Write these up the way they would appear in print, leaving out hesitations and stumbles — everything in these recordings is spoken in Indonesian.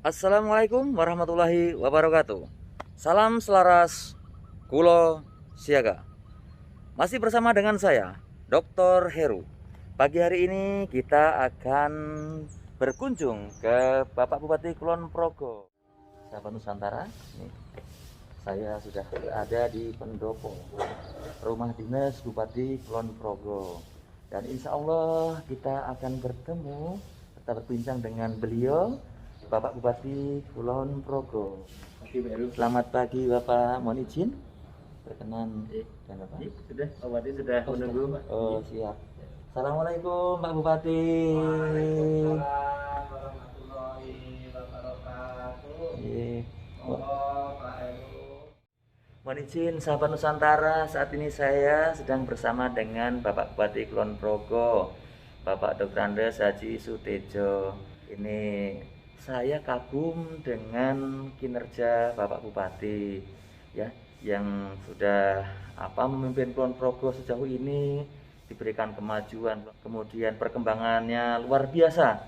Assalamualaikum warahmatullahi wabarakatuh. Salam selaras Kulo Siaga. Masih bersama dengan saya, Dr. Heru. Pagi hari ini kita akan berkunjung ke Bapak Bupati Kulon Progo, sahabat Nusantara. Nih, saya sudah berada di pendopo rumah dinas Bupati Kulon Progo. Dan insya Allah kita akan bertemu serta berbincang dengan beliau, Bapak Bupati Kulon Progo. Selamat pagi Bapak, mohon izin berkenan dan Bapak. Sudah, Pak Bupati sudah menunggu, Pak. Oh siap. Assalamualaikum Pak Bupati. Waalaikumsalam warahmatullahi wabarakatuh. Iya. Monggo Pak Heru. Mohon izin sahabat Nusantara, saat ini saya sedang bersama dengan Bapak Bupati Kulon Progo, Bapak Dr. Andes Haji Sutejo. Ini saya kagum dengan kinerja Bapak Bupati, ya, yang sudah memimpin Kulon Progo sejauh ini, diberikan kemajuan, kemudian perkembangannya luar biasa.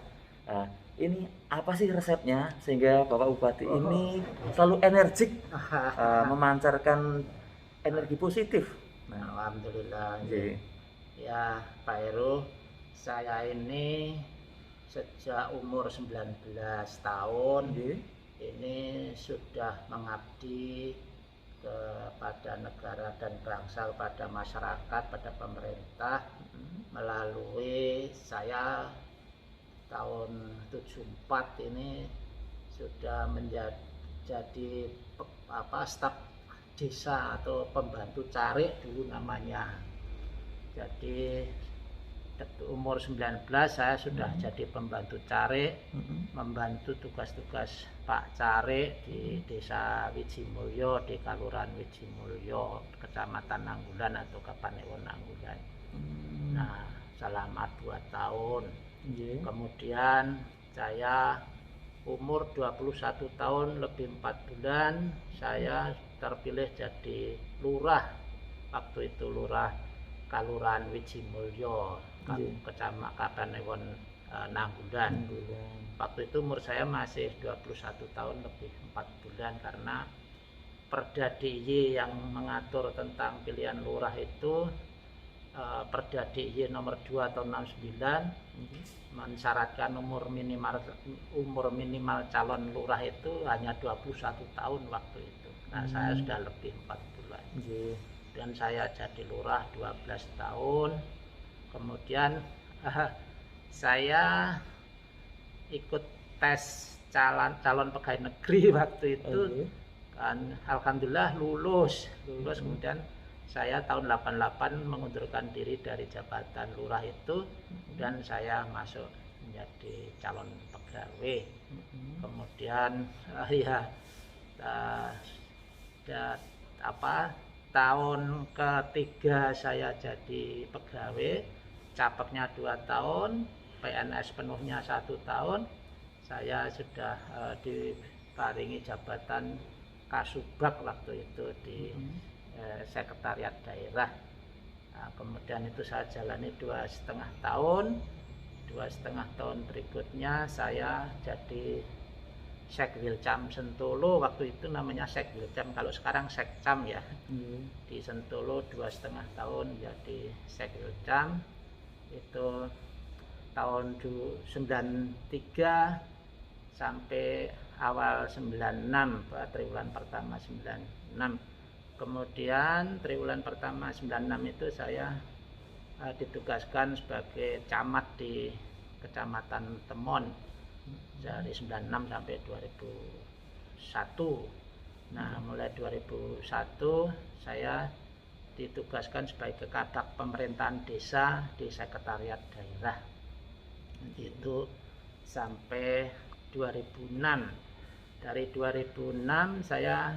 Nah, ini apa sih resepnya sehingga Bapak Bupati ini selalu energik, memancarkan energi positif? Nah, Alhamdulillah. jadi, Ya, Pak Heru, saya ini sejak umur 19 tahun ini sudah mengabdi kepada negara dan bangsa, kepada masyarakat, pada pemerintah melalui saya tahun 74 ini sudah menjadi staf desa atau pembantu carik dulu namanya. Jadi umur 19 saya sudah jadi pembantu carik, membantu tugas-tugas Pak Carik di Desa Wijimulyo, di Kalurahan Wijimulyo, Kecamatan Nanggulan atau Kapanewon Nanggulan. Nah, selama 2 tahun. Kemudian saya umur 21 tahun lebih 4 bulan saya terpilih jadi lurah. Waktu itu lurah Kalurahan Wijimulyo, Kecamatan Kapanewon Nanggulan. Waktu itu umur saya masih 21 tahun lebih 4 bulan karena Perda DIY yang mengatur tentang pilihan lurah itu Perda DIY nomor 2 tahun 69 mensyaratkan umur minimal calon lurah itu hanya 21 tahun waktu itu. Nah, saya sudah lebih 4 bulan. Dan saya jadi lurah 12 tahun. Kemudian saya ikut tes calon pegawai negeri waktu itu. Kan alhamdulillah lulus. Kemudian saya tahun 88 mengundurkan diri dari jabatan lurah itu dan saya masuk menjadi calon pegawai. Kemudian tahun ketiga saya jadi pegawai, capeknya 2 tahun, PNS penuhnya 1 tahun, saya sudah diparingi jabatan Kasubag waktu itu di sekretariat daerah. Nah, kemudian itu saya jalani 2,5 tahun. 2,5 tahun berikutnya saya jadi Sekwilcam Sentolo, waktu itu namanya Sekwilcam, kalau sekarang Sekcam ya. Di Sentolo 2,5 tahun jadi Sekwilcam. Itu tahun 93 sampai awal 96, triwulan pertama 96. Kemudian triwulan pertama 96 itu saya ditugaskan sebagai camat di Kecamatan Temon dari 96 sampai 2001. Nah, mulai 2001 saya ditugaskan sebagai Kadak Pemerintahan Desa di Sekretariat Daerah. Itu sampai 2006. Dari 2006 saya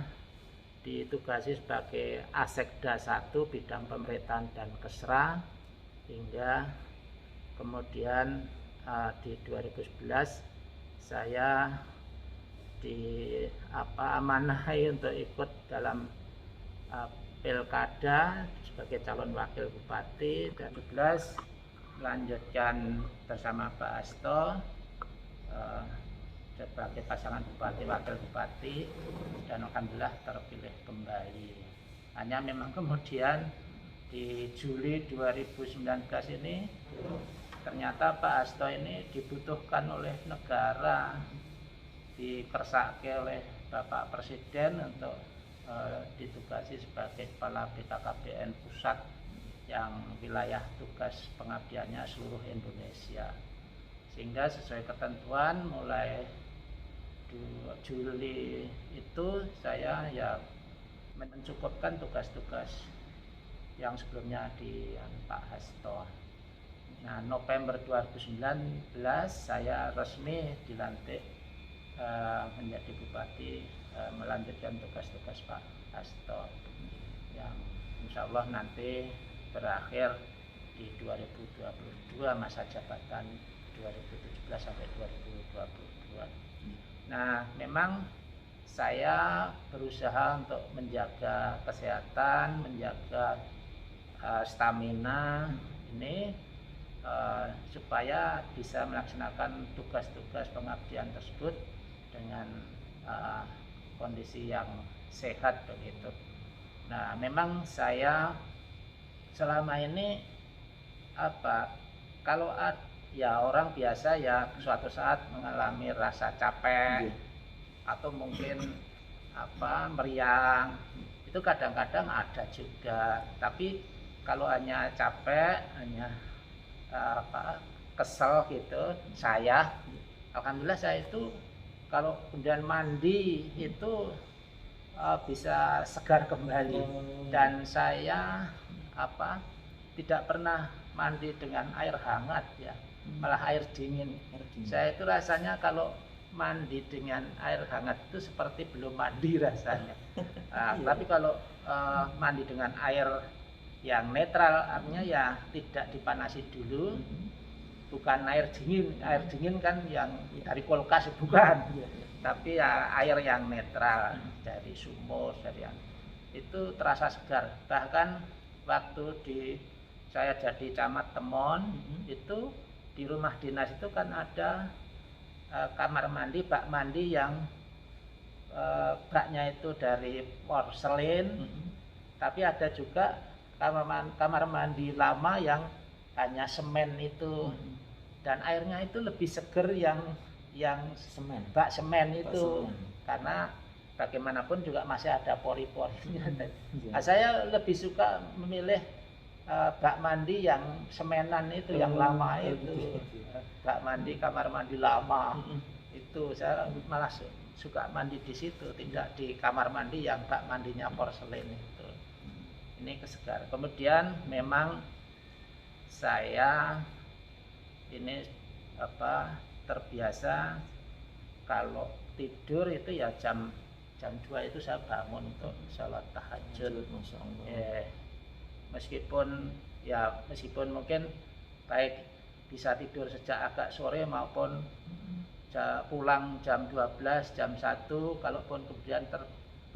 ditugasi sebagai Asekda 1 bidang pemerintahan dan Kesra hingga kemudian di 2011 saya amanahai untuk ikut dalam pilkada sebagai calon wakil bupati. 2012 melanjutkan bersama Pak Asto sebagai pasangan bupati wakil bupati, dan alhamdulillah terpilih kembali. Hanya memang kemudian di Juli 2019 ini ternyata Pak Hasto ini dibutuhkan oleh negara, dikersake oleh Bapak Presiden untuk ditugasi sebagai kepala BKKBN pusat yang wilayah tugas pengabdiannya seluruh Indonesia. Sehingga sesuai ketentuan mulai Juli itu saya ya mencukupkan tugas-tugas yang sebelumnya di Pak Hasto. Nah, November 2019 saya resmi dilantik menjadi bupati, melanjutkan tugas-tugas Pak Hasto yang insya Allah nanti berakhir di 2022, masa jabatan 2017 sampai 2022. Nah, memang saya berusaha untuk menjaga kesehatan, menjaga stamina ini supaya bisa melaksanakan tugas-tugas pengabdian tersebut dengan kondisi yang sehat begitu. Nah, memang saya selama ini kalau ya orang biasa ya suatu saat mengalami rasa capek atau mungkin meriang, itu kadang-kadang ada juga. Tapi kalau hanya capek, hanya kesel gitu, alhamdulillah saya itu kalau kemudian mandi itu bisa segar kembali. Dan saya tidak pernah mandi dengan air hangat ya, malah air dingin. Saya itu rasanya kalau mandi dengan air hangat itu seperti belum mandi rasanya. Tapi kalau mandi dengan air yang netral, artinya ya tidak dipanasi dulu, bukan air dingin. Air dingin kan yang dari kulkas, bukan. Tapi ya air yang netral dari sumur, itu terasa segar. Bahkan waktu saya jadi camat Temon, itu di rumah dinas itu kan ada kamar mandi, bak mandi yang baknya itu dari porselen, tapi ada juga kamar mandi lama yang hanya semen itu, dan airnya itu lebih seger yang Semen. bak semen itu, karena bagaimanapun juga masih ada pori-porinya. Nah, saya lebih suka memilih bak mandi yang semenan itu, yang lama itu. Bak mandi kamar mandi lama itu saya malah suka mandi di situ, tidak di kamar mandi yang bak mandinya porselen itu. Ini kesegar. Kemudian memang saya ini terbiasa kalau tidur itu ya jam 2 itu saya bangun untuk sholat tahajud. Meskipun mungkin baik bisa tidur sejak agak sore maupun pulang jam 12, jam 1, kalaupun kemudian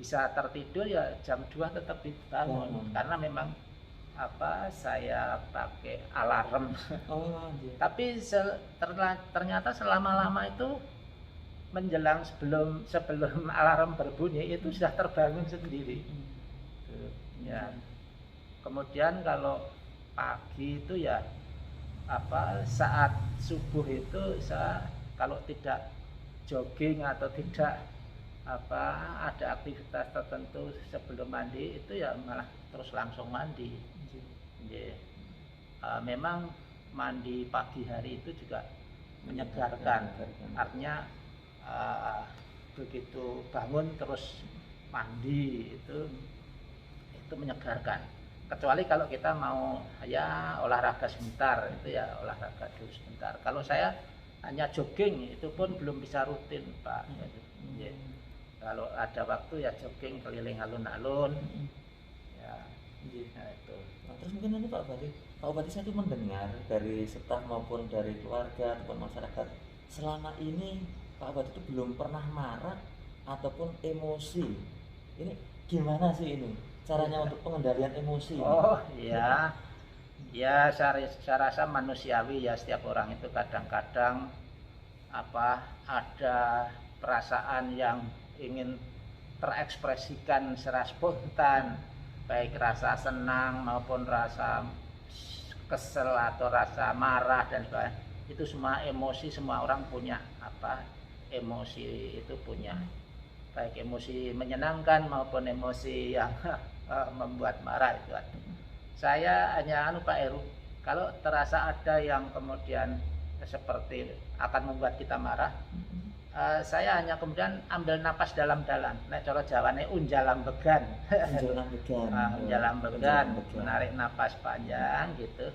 bisa tertidur ya jam 2 tetap dibangun. Karena memang saya pakai alarm. Tapi ternyata selama-lama itu menjelang sebelum alarm berbunyi itu sudah terbangun sendiri. Ya. Kemudian kalau pagi itu ya saat subuh itu saya kalau tidak jogging atau tidak ada aktivitas tertentu sebelum mandi itu ya malah terus langsung mandi. Memang mandi pagi hari itu juga menyegarkan. Artinya begitu bangun terus mandi itu menyegarkan. Kecuali kalau kita mau ya olahraga sebentar, itu ya olahraga dulu sebentar. Kalau saya hanya jogging, itu pun belum bisa rutin, Pak. Kalau ada waktu ya jogging keliling alun-alun. Ya, nah itu. Terus mungkin nanti Pak Bupati saya itu mendengar dari staf maupun dari keluarga ataupun masyarakat, selama ini Pak Bupati itu belum pernah marah ataupun emosi. Ini gimana sih ini caranya untuk pengendalian emosi? Oh iya, ya saya rasa manusiawi ya, setiap orang itu kadang-kadang ada perasaan yang ingin terekspresikan secara spontan, baik rasa senang maupun rasa kesel atau rasa marah dan sebagainya, itu semua emosi, semua orang punya emosi itu punya, baik emosi menyenangkan maupun emosi yang membuat marah itu ada. Saya hanya Pak Heru, kalau terasa ada yang kemudian seperti akan membuat kita marah, saya hanya kemudian ambil napas dalam-dalam. Nek cara Jawane unjalambegan. Unjalambegan, menarik napas panjang gitu.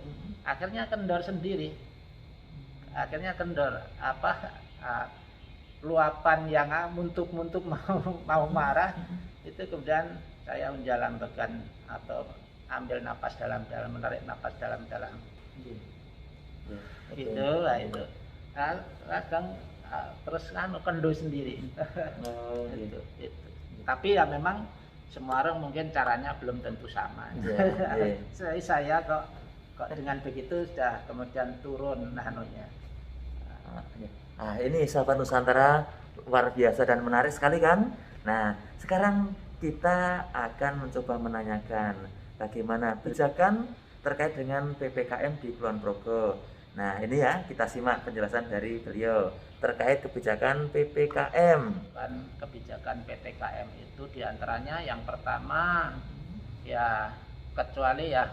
Akhirnya kendor sendiri. Akhirnya kendor luapan yang muntuk-muntuk mau marah itu kemudian saya unjalambegan atau ambil napas dalam-dalam, menarik napas dalam-dalam. Gitu lah itu. Kadang terus kendo sendiri. Gitu. Tapi ya memang semua orang mungkin caranya belum tentu sama. Saya kok dengan begitu sudah kemudian turun nanunya. Ini sahabat Nusantara luar biasa dan menarik sekali kan. Nah, sekarang kita akan mencoba menanyakan bagaimana kebijakan terkait dengan PPKM di Kulon Progo. Nah, ini ya, kita simak penjelasan dari beliau terkait kebijakan PPKM. Kebijakan PPKM itu diantaranya yang pertama ya, kecuali ya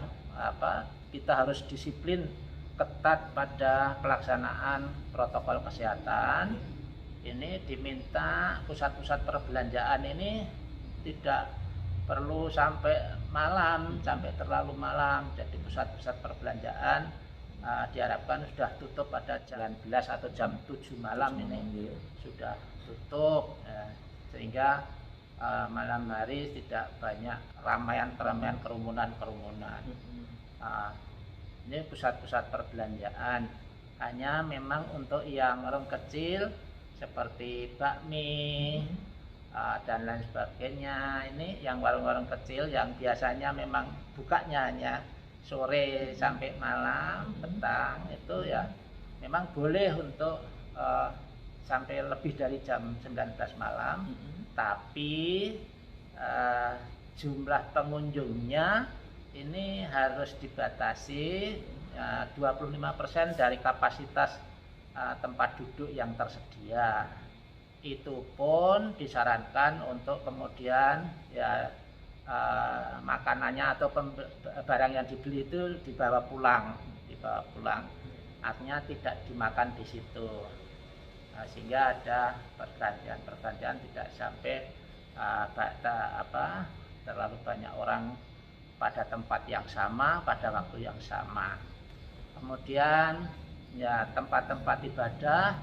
kita harus disiplin ketat pada pelaksanaan protokol kesehatan. Ini diminta pusat-pusat perbelanjaan ini tidak perlu sampai malam, sampai terlalu malam. Jadi pusat-pusat perbelanjaan diharapkan sudah tutup pada jam 11 atau jam 7 malam ini sudah tutup, sehingga malam hari tidak banyak keramaian kerumunan. Ini pusat-pusat perbelanjaan hanya memang untuk yang orang kecil seperti bakmi dan lain sebagainya. Ini yang warung-warung kecil yang biasanya memang bukanya hanya sore sampai malam, petang, itu ya memang boleh untuk sampai lebih dari jam 19 malam. Tapi jumlah pengunjungnya ini harus dibatasi 25% dari kapasitas tempat duduk yang tersedia. Itu pun disarankan untuk kemudian ya makanannya atau barang yang dibeli itu dibawa pulang, artinya tidak dimakan di situ. Sehingga ada pergantian tidak sampai terlalu banyak orang pada tempat yang sama pada waktu yang sama. Kemudian ya, tempat-tempat ibadah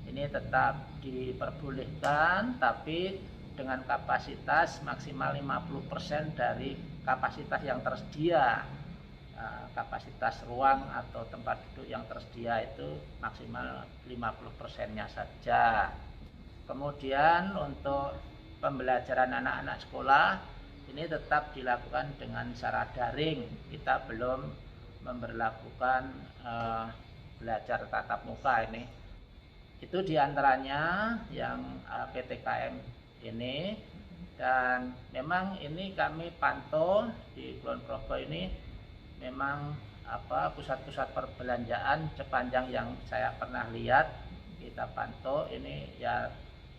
ini tetap diperbolehkan, tapi dengan kapasitas maksimal 50% dari kapasitas yang tersedia. Kapasitas ruang atau tempat duduk yang tersedia itu maksimal 50%-nya saja. Kemudian untuk pembelajaran anak-anak sekolah ini tetap dilakukan dengan cara daring. Kita belum memberlakukan belajar tatap muka ini. Itu diantaranya yang PTKM ini, dan memang ini kami pantau di Kulon Progo ini memang pusat-pusat perbelanjaan sepanjang yang saya pernah lihat kita pantau ini ya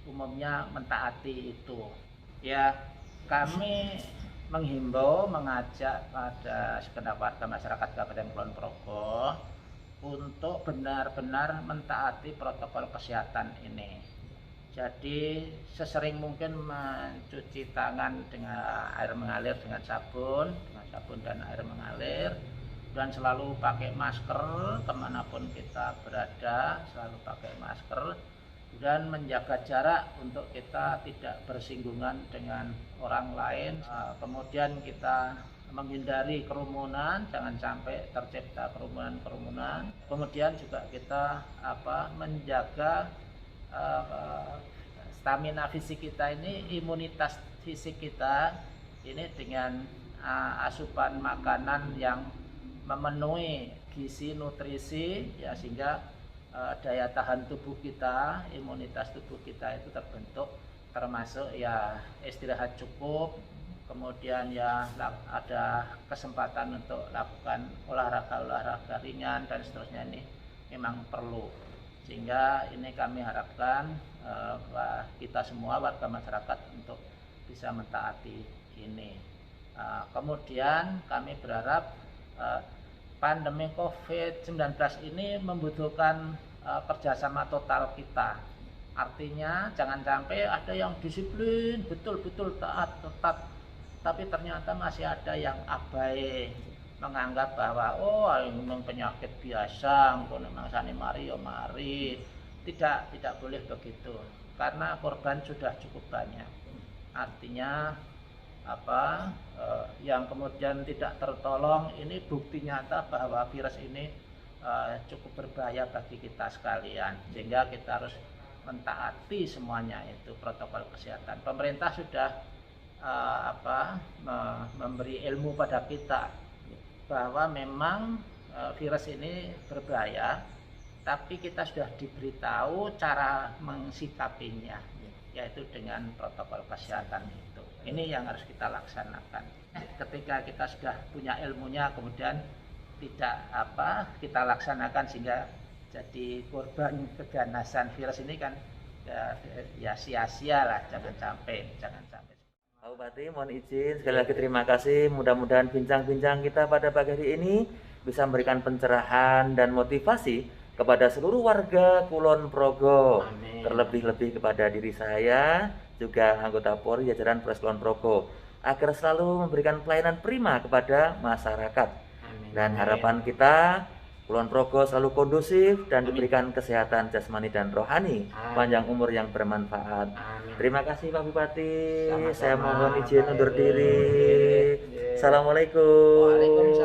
umumnya mentaati itu. Ya, kami mengajak pada segenap warga masyarakat Kabupaten Kulon Progo untuk benar-benar mentaati protokol kesehatan ini. Jadi sesering mungkin mencuci tangan dengan air mengalir dengan sabun dan air mengalir, dan selalu pakai masker kemanapun kita berada, selalu pakai masker, dan menjaga jarak untuk kita tidak bersinggungan dengan orang lain. Kemudian kita menghindari kerumunan, jangan sampai tercipta kerumunan. Kemudian juga kita menjaga stamina fisik kita ini, imunitas fisik kita ini dengan asupan makanan yang memenuhi gizi nutrisi ya, sehingga daya tahan tubuh kita, imunitas tubuh kita itu terbentuk, termasuk ya istirahat cukup, kemudian ya ada kesempatan untuk lakukan olahraga ringan dan seterusnya, ini memang perlu. Sehingga ini kami harapkan kita semua warga masyarakat untuk bisa mentaati ini. Kemudian kami berharap pandemi COVID-19 ini membutuhkan kerjasama total kita. Artinya jangan sampai ada yang disiplin, betul-betul taat, tetap, tapi ternyata masih ada yang abai, menganggap bahwa memang penyakit biasa, memang sani mari ya mari. Tidak boleh begitu, karena korban sudah cukup banyak. Artinya yang kemudian tidak tertolong, ini bukti nyata bahwa virus ini cukup berbahaya bagi kita sekalian, sehingga kita harus mentaati semuanya itu protokol kesehatan. Pemerintah sudah memberi ilmu pada kita bahwa memang virus ini berbahaya, tapi kita sudah diberitahu cara mensikapinya, yaitu dengan protokol kesehatan itu. Ini yang harus kita laksanakan. Ketika kita sudah punya ilmunya, kemudian tidak kita laksanakan sehingga jadi korban keganasan virus ini kan ya sia-sia lah, jangan sampai. Pak Bupati, mohon izin sekali lagi terima kasih. Mudah-mudahan bincang-bincang kita pada pagi hari ini bisa memberikan pencerahan dan motivasi kepada seluruh warga Kulon Progo. Amin. Terlebih-lebih kepada diri saya, juga anggota Polri jajaran Polres Kulon Progo, agar selalu memberikan pelayanan prima kepada masyarakat. Amin. Dan harapan kita Kulon Progo selalu kondusif dan diberikan kesehatan jasmani dan rohani, panjang umur yang bermanfaat. Amin. Terima kasih Pak Bupati. Sama-sama. Saya mohon izin undur Baik. diri. Baik. Assalamualaikum. Waalaikumsalam.